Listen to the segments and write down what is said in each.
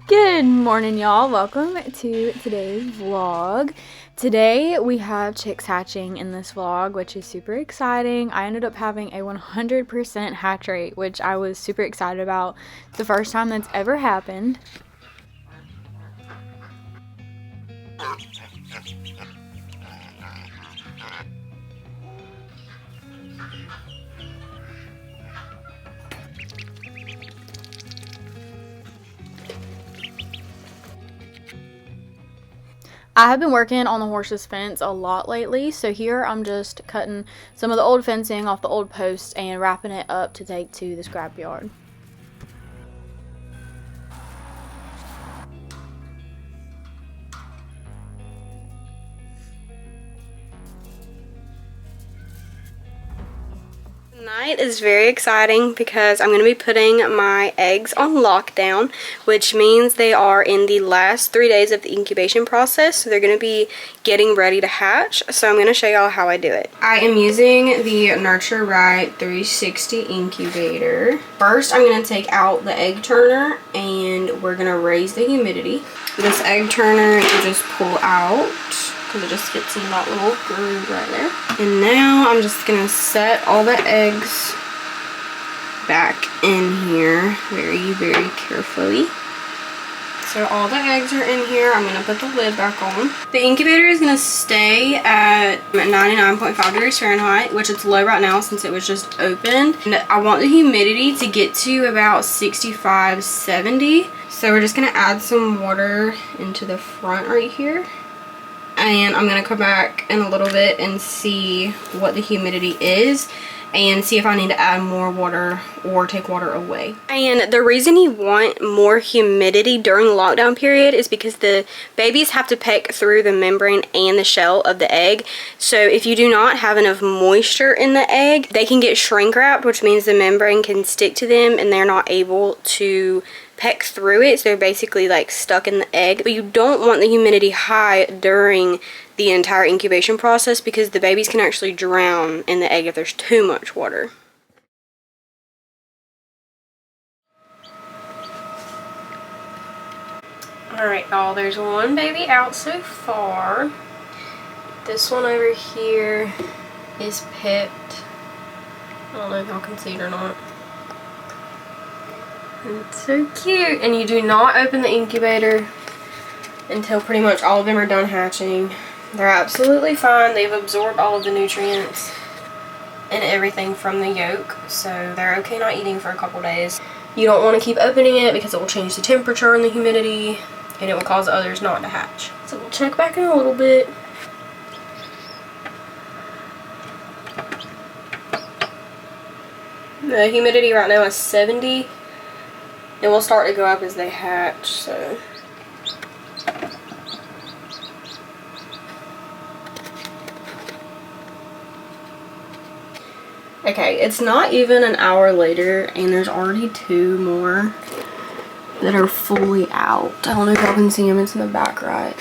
Good morning, y'all. Welcome to today's vlog. Today we have chicks hatching in this vlog, which is super exciting. I ended up having a 100% hatch rate, which I was super excited about. It's the first time that's ever happened. I have been working on the horse's fence a lot lately, so here I'm just cutting some of the old fencing off the old posts and wrapping it up to take to the scrapyard. Tonight is very exciting because I'm going to be putting my eggs on lockdown, which means they are in the last 3 days of the incubation process, so they're going to be getting ready to hatch. So I'm going to show y'all how I do it. I am using the Nurture Right 360 incubator. First, I'm going to take out the egg turner and we're going to raise the humidity. This egg turner you just pull out, because it just fits in that little groove right there. And now I'm just gonna set all the eggs back in here very carefully. So all the eggs are in here. I'm gonna put the lid back on. The incubator is gonna stay at 99.5 degrees Fahrenheit, which it's low right now since it was just opened. And I want the humidity to get to about 65, 70. So we're just gonna add some water into the front right here. And I'm going to come back in a little bit and see what the humidity is and see if I need to add more water or take water away. And the reason you want more humidity during the lockdown period is because the babies have to peck through the membrane and the shell of the egg. So if you do not have enough moisture in the egg, they can get shrink wrapped, which means the membrane can stick to them and they're not able to peck through it, so they're basically like stuck in the egg. But you don't want the humidity high during the entire incubation process because the babies can actually drown in the egg if there's too much water. Alright y'all, there's one baby out so far. This one over here is pipped. I don't know if y'all can see it or not. It's so cute. And you do not open the incubator until pretty much all of them are done hatching. They're absolutely fine. They've absorbed all of the nutrients and everything from the yolk, so they're okay not eating for a couple days. You don't want to keep opening it because it will change the temperature and the humidity, and it will cause others not to hatch. So we'll check back in a little bit. The humidity right now is 70. It will start to go up as they hatch, so. Okay, it's not even an hour later and there's already 2 more that are fully out. I don't know if y'all can see them, it's in the back right.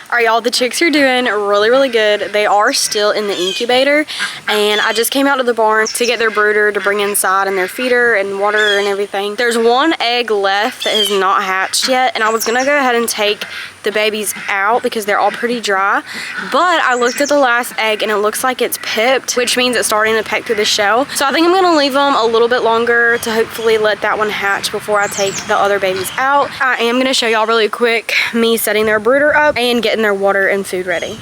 Alright y'all, the chicks are doing really good. They are still in the incubator, and I just came out to the barn to get their brooder to bring inside and their feeder and water and everything. There's one egg left that has not hatched yet, and I was gonna go ahead and take the babies out because they're all pretty dry, but I looked at the last egg and it looks like it's pipped, which means it's starting to peck through the shell. So I think I'm gonna leave them a little bit longer to hopefully let that one hatch before I take the other babies out. I am gonna show y'all really quick me setting their brooder up and getting their water and food ready.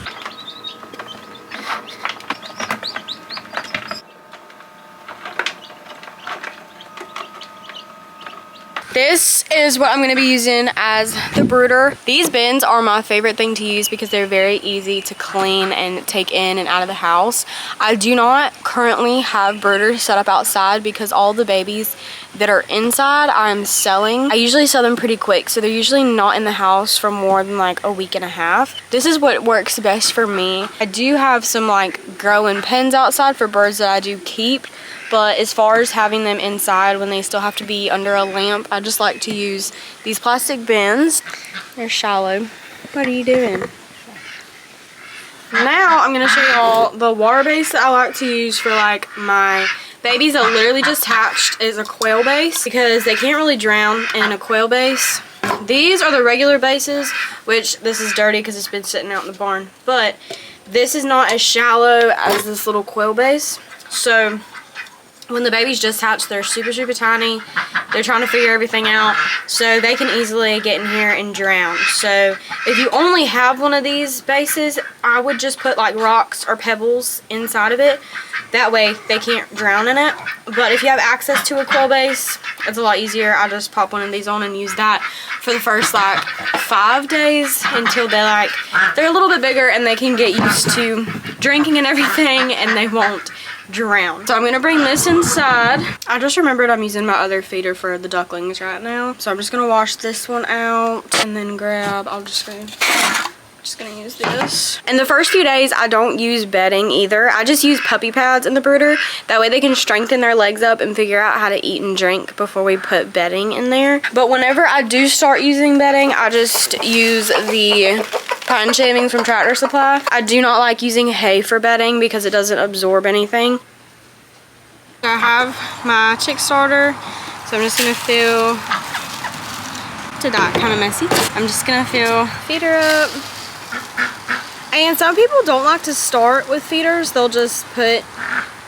This is what I'm going to be using as the brooder. These bins are my favorite thing to use because they're very easy to clean and take in and out of the house. I do not currently have brooders set up outside because all the babies that are inside I'm selling. I usually sell them pretty quick, so they're usually not in the house for more than like a week and a half. This is what works best for me. I do have some like growing pens outside for birds that I do keep. But as far as having them inside when they still have to be under a lamp, I just like to use these plastic bins. They're shallow. What are you doing? Now I'm going to show y'all the water base that I like to use for like my babies that literally just hatched as a quail base because they can't really drown in a quail base. These are the regular bases, which this is dirty because it's been sitting out in the barn. But this is not as shallow as this little quail base. So when the babies just hatch, they're super tiny. They're trying to figure everything out, so they can easily get in here and drown. So if you only have one of these bases, I would just put like rocks or pebbles inside of it. That way they can't drown in it. But if you have access to a quail base, it's a lot easier. I just pop one of these on and use that for the first like 5 days until they're a little bit bigger and they can get used to drinking and everything and they won't drown. So I'm gonna bring this inside. I just remembered I'm using my other feeder for the ducklings right now. So I'm just gonna wash this one out and then grab, just gonna use this. In the first few days, I don't use bedding either. I just use puppy pads in the brooder. That way they can strengthen their legs up and figure out how to eat and drink before we put bedding in there. But whenever I do start using bedding, I just use the pine shavings from Tractor Supply. I do not like using hay for bedding because it doesn't absorb anything. I have my chick starter, so I'm just gonna fill to that kind of messy. I'm just gonna feed her up. And some people don't like to start with feeders. They'll just put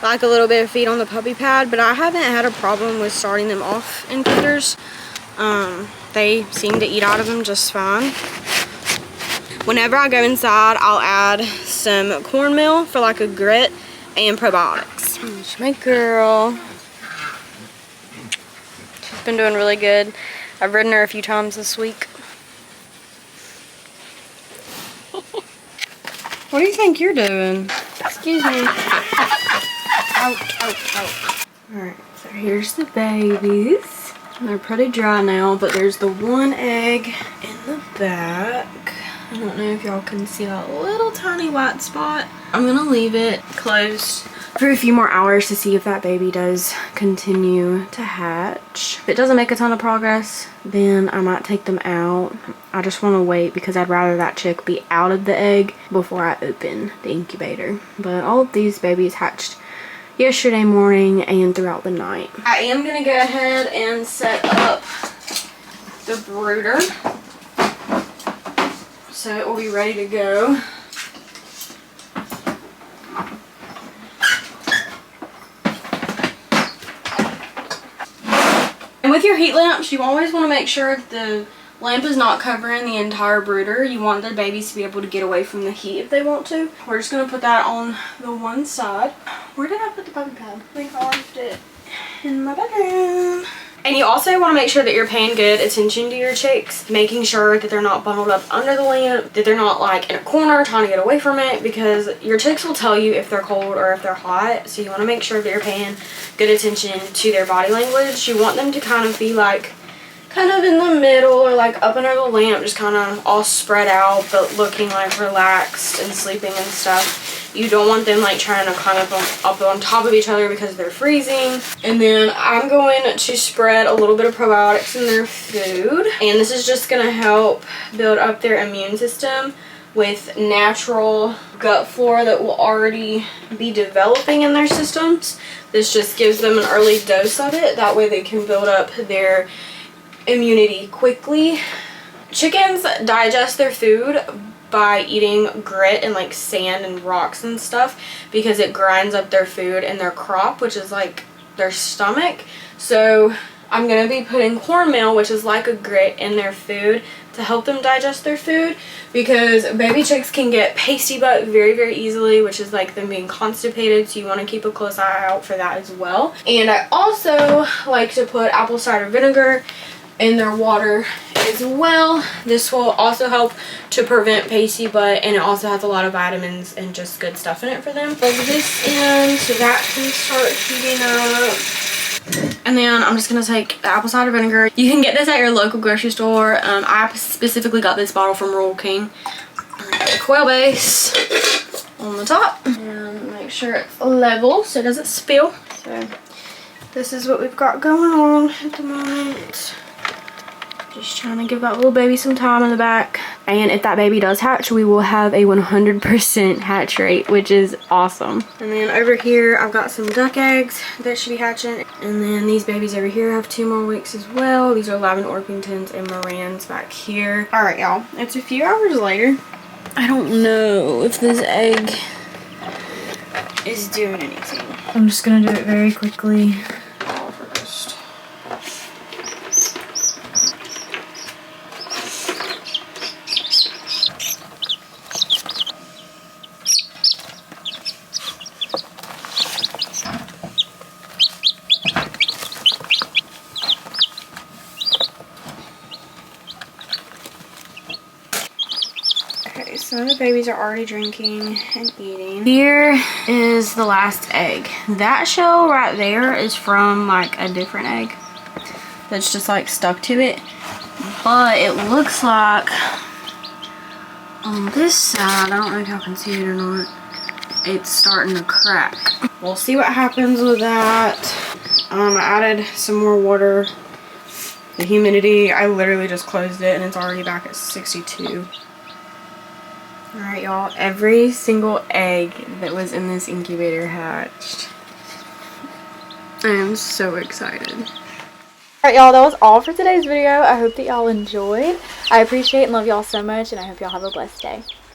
like a little bit of feed on the puppy pad, but I haven't had a problem with starting them off in feeders. They seem to eat out of them just fine. Whenever I go inside, I'll add some cornmeal for like a grit and probiotics. She's my girl. She's been doing really good. I've ridden her a few times this week. What do you think you're doing? Excuse me. Ouch. Alright, so here's the babies. They're pretty dry now, but there's the one egg in the back. I don't know if y'all can see that little tiny white spot. I'm gonna leave it closed for a few more hours to see if that baby does continue to hatch. If it doesn't make a ton of progress, then I might take them out. I just want to wait because I'd rather that chick be out of the egg before I open the incubator. But all of these babies hatched yesterday morning and throughout the night. I am gonna go ahead and set up the brooder so it will be ready to go. And with your heat lamps, you always want to make sure the lamp is not covering the entire brooder. You want the babies to be able to get away from the heat if they want to. We're just going to put that on the one side. Where did I put the puppy pad? I think I left it in my bedroom. And you also want to make sure that you're paying good attention to your chicks, making sure that they're not bundled up under the lamp, that they're not like in a corner trying to get away from it, because your chicks will tell you if they're cold or if they're hot. So you want to make sure that you're paying good attention to their body language. You want them to kind of be like kind of in the middle or like up under the lamp, just kind of all spread out but looking like relaxed and sleeping and stuff. You don't want them like trying to climb up on top of each other because they're freezing. And then I'm going to spread a little bit of probiotics in their food, and this is just going to help build up their immune system with natural gut flora that will already be developing in their systems. This just gives them an early dose of it. That way they can build up their immunity quickly. Chickens digest their food by eating grit and like sand and rocks and stuff because it grinds up their food and their crop, which is like their stomach. So I'm going to be putting cornmeal, which is like a grit, in their food to help them digest their food, because baby chicks can get pasty butt very easily, which is like them being constipated, so you want to keep a close eye out for that as well. And I also like to put apple cider vinegar in their water as well. This will also help to prevent pasty butt, and it also has a lot of vitamins and just good stuff in it for them. Plug this in so that can start heating up. And then I'm just gonna take the apple cider vinegar. You can get this at your local grocery store. I specifically got this bottle from Rural King. The quail base on the top, and make sure it's level so it doesn't spill. So this is what we've got going on at the moment. Just trying to give that little baby some time in the back. And if that baby does hatch, we will have a 100% hatch rate, which is awesome. And then over here, I've got some duck eggs that should be hatching. And then these babies over here have 2 more weeks as well. These are Lavin Orpingtons and Morans back here. All right, y'all. It's a few hours later. I don't know if this egg is doing anything. I'm just gonna do it very quickly. First. Okay, some of the babies are already drinking and eating. Here is the last egg. That shell right there is from like a different egg that's just like stuck to it. But it looks like on this side, I don't know if y'all can see it or not, it's starting to crack. We'll see what happens with that. I added some more water. The humidity, I literally just closed it and it's already back at 62. Alright, y'all, every single egg that was in this incubator hatched. I am so excited. Alright, y'all, that was all for today's video. I hope that y'all enjoyed. I appreciate and love y'all so much, and I hope y'all have a blessed day.